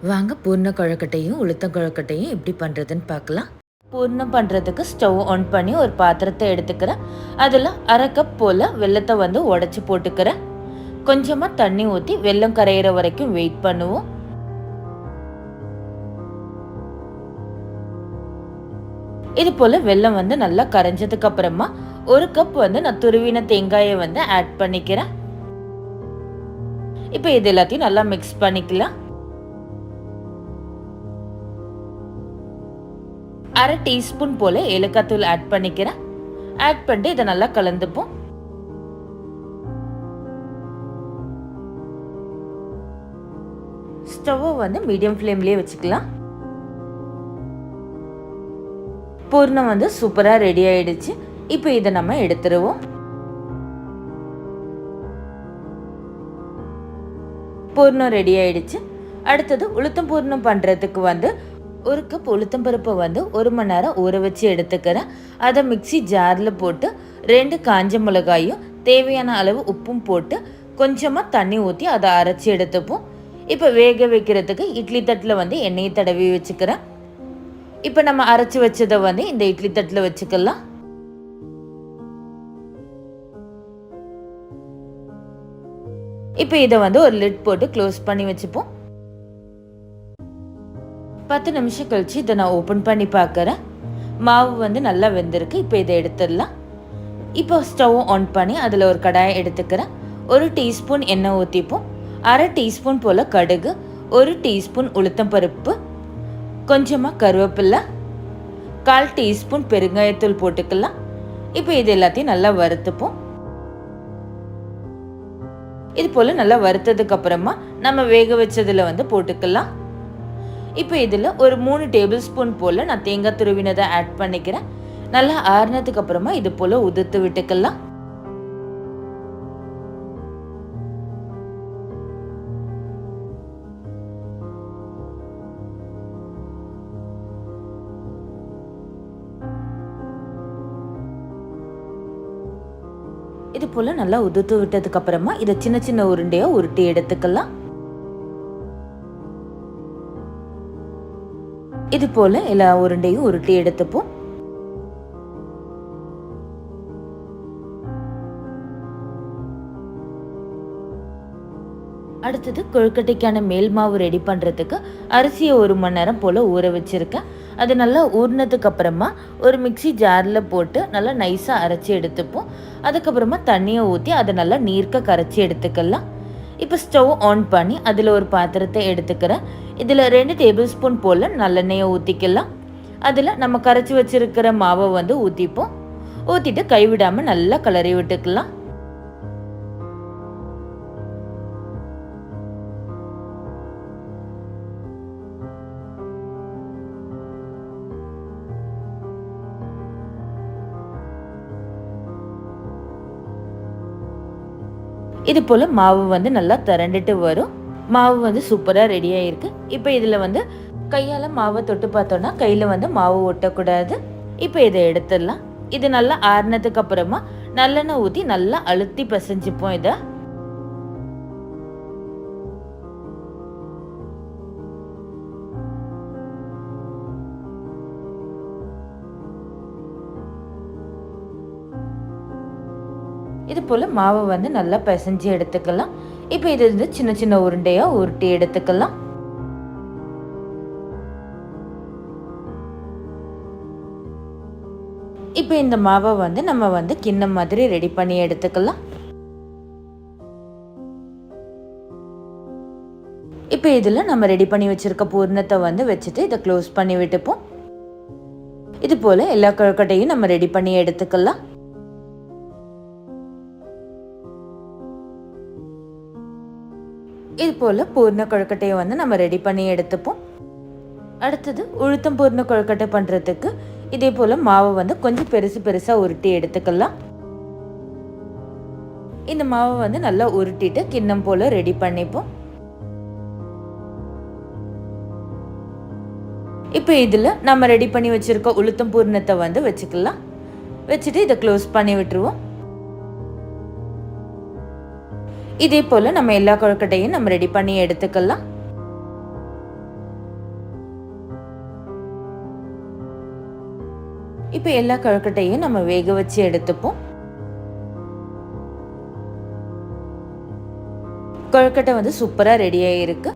வாங்க பூர்ண கொழுக்கட்டையும் உளுத்தம் கொழுக்கட்டையும் எப்படி பண்ணுறதுன்னு பார்க்கலாம். பூர்ணம் பண்ணுறதுக்கு ஸ்டவ் ஆன் பண்ணி ஒரு பாத்திரத்தை எடுத்துக்கிறேன். அதில் அரை கப் போல் வெல்லத்தை வந்து உடச்சி போட்டுக்கிறேன். கொஞ்சமாக தண்ணி ஊற்றி வெல்லம் கரையிற வரைக்கும் வெயிட் பண்ணுவோம். இது போல் வெல்லம் வந்து நல்லா கரைஞ்சதுக்கு அப்புறமா ஒரு கப் வந்து நான் துருவின தேங்காயை வந்து ஆட் பண்ணிக்கிறேன். இப்போ இது எல்லாத்தையும் நல்லா மிக்ஸ் பண்ணிக்கலாம். அரை டீஸ்பூன் போல ஏலக்காய் தூள் ஆட் பண்ணிக்கிறேன். ஆட் பண்ணிட்டு இதை நல்லா கலந்துப்போம். ஸ்டவ்வை வந்து மீடியம் ஃப்ளேம்லயே வச்சுக்கலாம். பூர்ணம் வந்து சூப்பரா ரெடி ஆயிடுச்சு. இப்போ இதை நம்ம எடுத்துருவோம். பூர்ணம் ரெடி ஆயிடுச்சு. அடுத்தது உளுத்தம் பூர்ணம் பண்றதுக்கு வந்து ஒரு கப் உளுத்தம்பருப்பை வந்து 1 மணி நேரம் ஊற வச்சு எடுத்துக்கிறேன். அதை மிக்சி ஜாரில் போட்டு 2 காஞ்ச மிளகாயும் தேவையான அளவு உப்பும் போட்டு கொஞ்சமாக தண்ணி ஊற்றி அதை அரைச்சி எடுத்துப்போம். இப்போ வேக வைக்கிறதுக்கு இட்லி தட்டில் வந்து எண்ணெயை தடவி வச்சுக்கிறேன். இப்போ நம்ம அரைச்சி வச்சதை வந்து இந்த இட்லி தட்டில் வச்சுக்கலாம். இப்போ இதை வந்து ஒரு லிட் போட்டு க்ளோஸ் பண்ணி வச்சுப்போம். 10 நிமிஷம் கழிச்சு இதை நான் ஓப்பன் பண்ணி பார்க்குறேன். மாவு வந்து நல்லா வெந்திருக்கு. இப்போ இதை எடுத்துடலாம். இப்போ ஸ்டவ் ஆன் பண்ணி அதில் ஒரு கடாயை எடுத்துக்கிறேன். 1 டீஸ்பூன் எண்ணெய் ஊற்றிப்போம். அரை டீஸ்பூன் போல் கடுகு, 1 டீஸ்பூன் உளுத்தம் பருப்பு, கொஞ்சமாக கருவேப்பிலை, 1/4 டீஸ்பூன் பெருங்காயத்தூள் போட்டுக்கலாம். இப்போ இது எல்லாத்தையும் நல்லா வறுத்துப்போம். இது போல் நல்லா வறுத்ததுக்கு அப்புறமா நம்ம வேக வச்சதில் வந்து போட்டுக்கலாம். இப்போ இதில் ஒரு 3 டேபிள் ஸ்பூன் போல் நான் தேங்காய் துருவினதை ஆட் பண்ணிக்கிறேன். நல்லா ஆறுனதுக்கு அப்புறமா இது போல் உதிர்த்து விட்டுக்கலாம். இது போல் நல்லா உதிர்த்து விட்டதுக்கு அப்புறமா இதை சின்ன சின்ன உருண்டையாக உருட்டி எடுத்துக்கலாம். இது போல எல்லா உருண்டையும் உருட்டி எடுத்துப்போம். அடுத்தது கொழுக்கட்டைக்கான மேல் மாவு ரெடி பண்ணுறதுக்கு அரிசியை 1 மணி நேரம் போல் ஊற வச்சுருக்கேன். அது நல்லா ஊறினதுக்கு அப்புறமா ஒரு மிக்சி ஜாரில் போட்டு நல்லா நைஸாக அரைச்சி எடுத்துப்போம். அதுக்கப்புறமா தண்ணியை ஊற்றி அதை நல்லா நீர்க்க கரைச்சி எடுத்துக்கலாம். இப்போ ஸ்டவ் ஆன் பண்ணி அதில் ஒரு பாத்திரத்தை எடுத்துக்கிறேன். இதில் 2 டேபிள் ஸ்பூன் போல் நல்லெண்ணெயை ஊற்றிக்கலாம். அதில் நம்ம கரைச்சி வச்சுருக்கிற மாவை வந்து ஊற்றிப்போம். ஊற்றிட்டு கைவிடாமல் நல்லா கிளறி விட்டுக்கலாம். இது போல் மாவு வந்து நல்லா திரண்டுட்டு வரும். மாவு வந்து சூப்பராக ரெடி ஆகிருக்கு. இப்போ இதில் வந்து கையால் மாவை தொட்டு பார்த்தோன்னா கையில் வந்து மாவு ஒட்டக்கூடாது. இப்போ இதை எடுத்துடலாம். இது நல்லா ஆறுனதுக்கு அப்புறமா நல்லெண்ணெய் ஊற்றி நல்லா அழுத்தி பிசைஞ்சுப்போம். இதை இது போல் மாவை வந்து நல்லா பிசைஞ்சு எடுத்துக்கலாம். இப்போ இது வந்து சின்ன சின்ன உருண்டையாக உருட்டி எடுத்துக்கலாம். இப்போ இந்த மாவை வந்து நம்ம வந்து கிண்ணம் மாதிரி ரெடி பண்ணி எடுத்துக்கலாம். இப்போ இதில் நம்ம ரெடி பண்ணி வச்சிருக்க பூர்ணத்தை வந்து வச்சுட்டு இதை க்ளோஸ் பண்ணி விட்டுப்போம். இது போல் எல்லா கொழுக்கட்டையும் நம்ம ரெடி பண்ணி எடுத்துக்கலாம். இது போல் பூர்ண கொழுக்கட்டையை வந்து நம்ம ரெடி பண்ணி எடுத்துப்போம். அடுத்தது உளுத்தம் பூர்ண கொழுக்கட்டை பண்ணுறதுக்கு இதே போல் மாவை வந்து கொஞ்சம் பெருசாக உருட்டி எடுத்துக்கலாம். இந்த மாவை வந்து நல்லா உருட்டிட்டு கிண்ணம் போல் ரெடி பண்ணிப்போம். இப்போ இதில் நம்ம ரெடி பண்ணி வச்சுருக்க உளுத்தம் பூர்ணத்தை வந்து வச்சுக்கலாம். வச்சுட்டு இதை க்ளோஸ் பண்ணி விட்டுருவோம். இதே போல் நம்ம எல்லா கொழுக்கட்டையும் நம்ம ரெடி பண்ணி எடுத்துக்கலாம். இப்போ எல்லா கொழுக்கட்டையும் நம்ம வேக வச்சு எடுத்துப்போம். கொழுக்கட்டை வந்து சூப்பராக ரெடி ஆகிருக்கு.